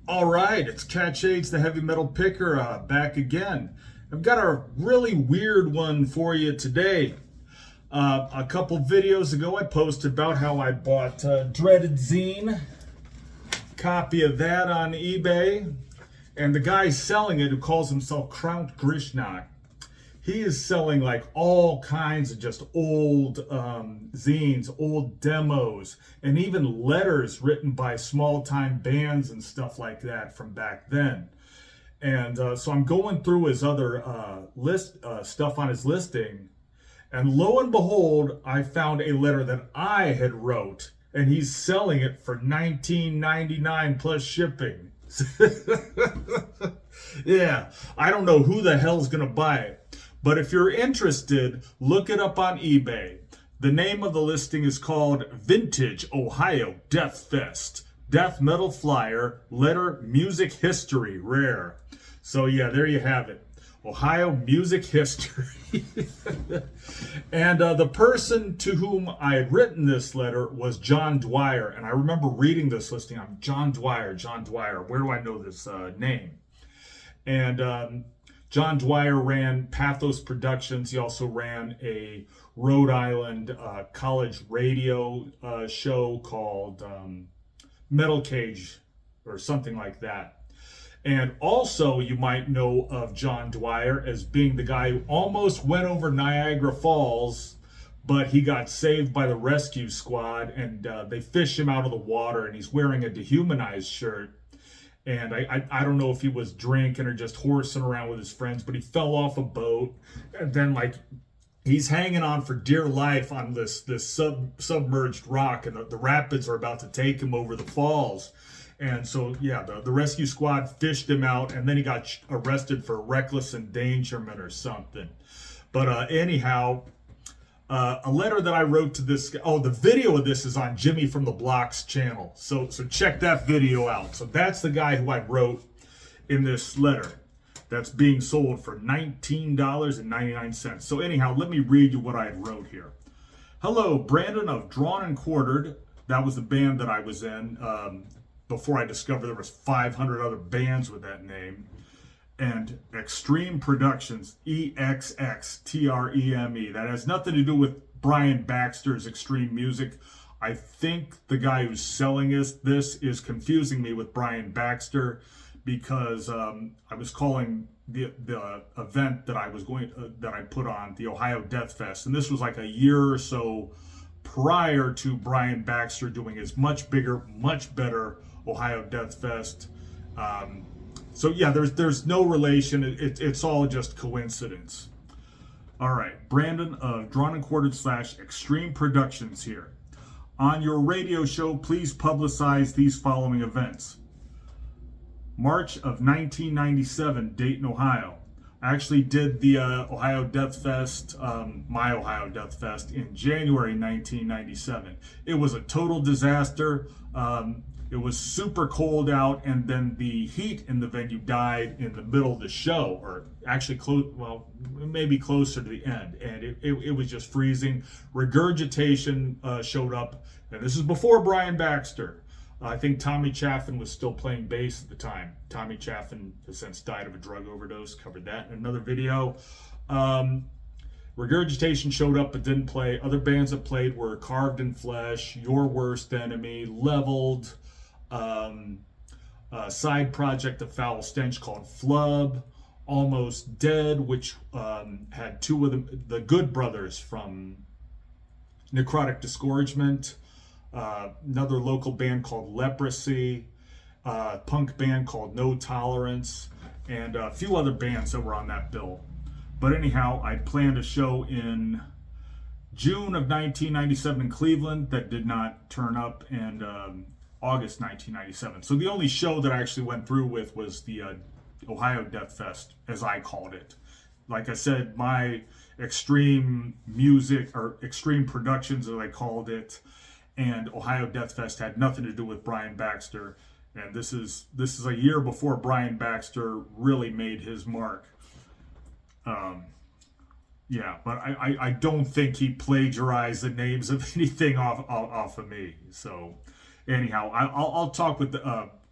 All right, it's Cat Shades, the heavy metal picker, back again. I've got a really weird one for you today. A couple videos ago, I posted about how I bought Dreaded Zine, copy of that on eBay, and the guy selling it, who calls himself Count Grishnak, he is selling like all kinds of just old zines, old demos, and even letters written by small-time bands and stuff like that from back then. And so I'm going through his other stuff on his listing, and lo and behold, I found a letter that I had wrote, and he's selling it for $19.99 plus shipping. Yeah, I don't know who the hell's gonna buy it. But if you're interested, look it up on eBay. The name of the listing is called Vintage Ohio Death Fest. Death Metal Flyer, letter music history, rare. So yeah, there you have it. Ohio music history. And the person to whom I had written this letter was John Dwyer. And I remember reading this listing. I'm John Dwyer. Where do I know this name? And John Dwyer ran Pathos Productions. He also ran a Rhode Island college radio show called Metal Cage or something like that. And also, you might know of John Dwyer as being the guy who almost went over Niagara Falls, but he got saved by the rescue squad, and they fished him out of the water, and he's wearing a dehumanized shirt. And I don't know if he was drinking or just horsing around with his friends, but he fell off a boat, and then he's hanging on for dear life on this submerged rock, and the rapids are about to take him over the falls. And so yeah, the rescue squad fished him out, and then he got arrested for reckless endangerment or something. But anyhow, a letter that I wrote to this guy. Oh, the video of this is on Jimmy from the Block's channel. So check that video out. So that's the guy who I wrote in this letter that's being sold for $19.99. So anyhow, let me read you what I had wrote here. Hello, Brandon of Drawn and Quartered. That was the band that I was in before I discovered there was 500 other bands with that name. And Extreme Productions, EXXTREME. That has nothing to do with Brian Baxter's Extreme Music. I think the guy who's selling this is confusing me with Brian Baxter, because I was calling the event that I was that I put on, the Ohio Death Fest, and this was like a year or so prior to Brian Baxter doing his much bigger, much better Ohio Death Fest. So yeah, there's no relation. It's all just coincidence. All right, Brandon of Drawn and Quartered / Extreme Productions here. On your radio show, please publicize these following events. March of 1997, Dayton, Ohio. I actually did the Ohio Death Fest, my Ohio Death Fest, in January 1997. It was a total disaster. It was super cold out, and then the heat in the venue died in the middle of the show, or actually maybe closer to the end, and it was just freezing. Regurgitation showed up, and this is before Brian Baxter. I think Tommy Chaffin was still playing bass at the time. Tommy Chaffin has since died of a drug overdose. Covered that in another video. Regurgitation showed up but didn't play. Other bands that played were Carved in Flesh, Your Worst Enemy, Leveled, a side project of Foul Stench called Flub, Almost Dead, which had two of the Good Brothers from Necrotic Discouragement, another local band called Leprosy, a punk band called No Tolerance, and a few other bands that were on that bill. But anyhow, I planned a show in June of 1997 in Cleveland that did not turn up, and August 1997. So the only show that I actually went through with was the Ohio Death Fest, as I called it. Like I said, my Extreme Music, or Extreme Productions as I called it, and Ohio Death Fest had nothing to do with Brian Baxter. And this is a year before Brian Baxter really made his mark. Yeah, but I don't think he plagiarized the names of anything off of me. So anyhow, I'll talk with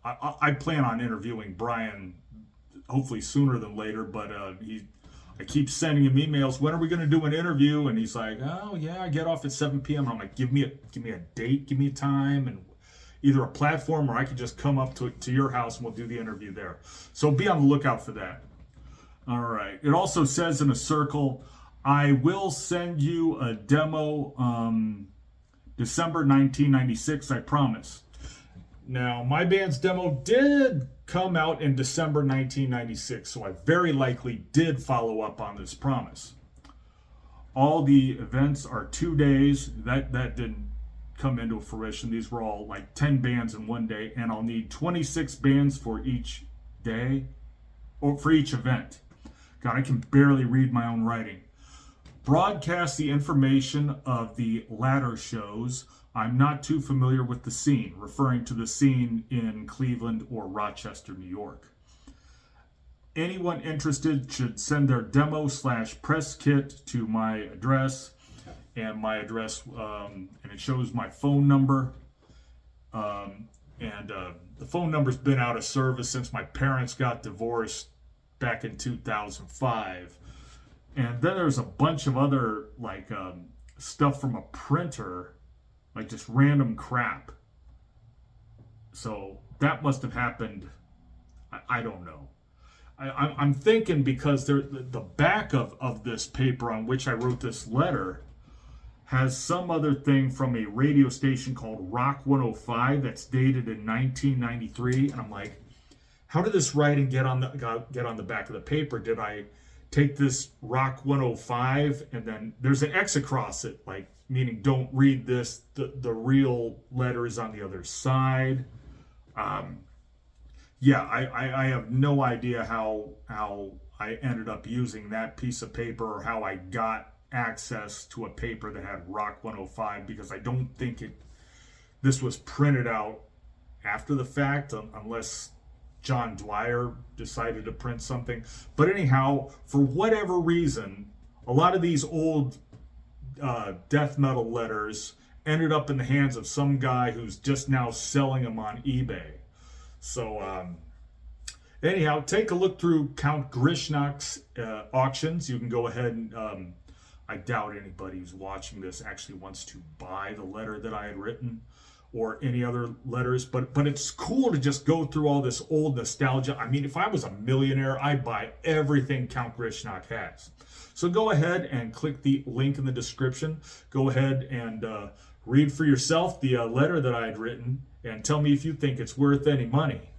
I plan on interviewing Brian hopefully sooner than later, but I keep sending him emails. When are we going to do an interview? And he's like, oh yeah, I get off at 7 p.m. And I'm like, give me a date, give me a time, and either a platform, or I could just come up to your house and we'll do the interview there. So be on the lookout for that. All right. It also says in a circle, I will send you a demo December 1996, I promise. Now, my band's demo did come out in December 1996, so I very likely did follow up on this promise. All the events are 2 days. That didn't come into fruition. These were all like 10 bands in one day, and I'll need 26 bands for each day, or for each event. God, I can barely read my own writing. Broadcast the information of the latter shows. I'm not too familiar with the scene, referring to the scene in Cleveland or Rochester, New York. Anyone interested should send their demo/press kit to my address, and my address, and it shows my phone number. The phone number's been out of service since my parents got divorced back in 2005. And then there's a bunch of other stuff from a printer, like just random crap. So that must have happened. I don't know. I'm thinking because the back of this paper on which I wrote this letter has some other thing from a radio station called Rock 105 that's dated in 1993, and I'm like, how did this writing get on the back of the paper? Did I take this Rock 105 and then there's an X across it, like meaning don't read this. The real letter is on the other side. Yeah, I have no idea how I ended up using that piece of paper or how I got access to a paper that had Rock 105, because I don't think this was printed out after the fact, unless John Dwyer decided to print something. But anyhow, for whatever reason, a lot of these old death metal letters ended up in the hands of some guy who's just now selling them on eBay. So anyhow, take a look through Count Grishnak's auctions. You can go ahead and I doubt anybody who's watching this actually wants to buy the letter that I had written or any other letters, but it's cool to just go through all this old nostalgia. I mean, if I was a millionaire, I'd buy everything Count Grishnak has. So go ahead and click the link in the description. Go ahead and read for yourself the letter that I had written and tell me if you think it's worth any money.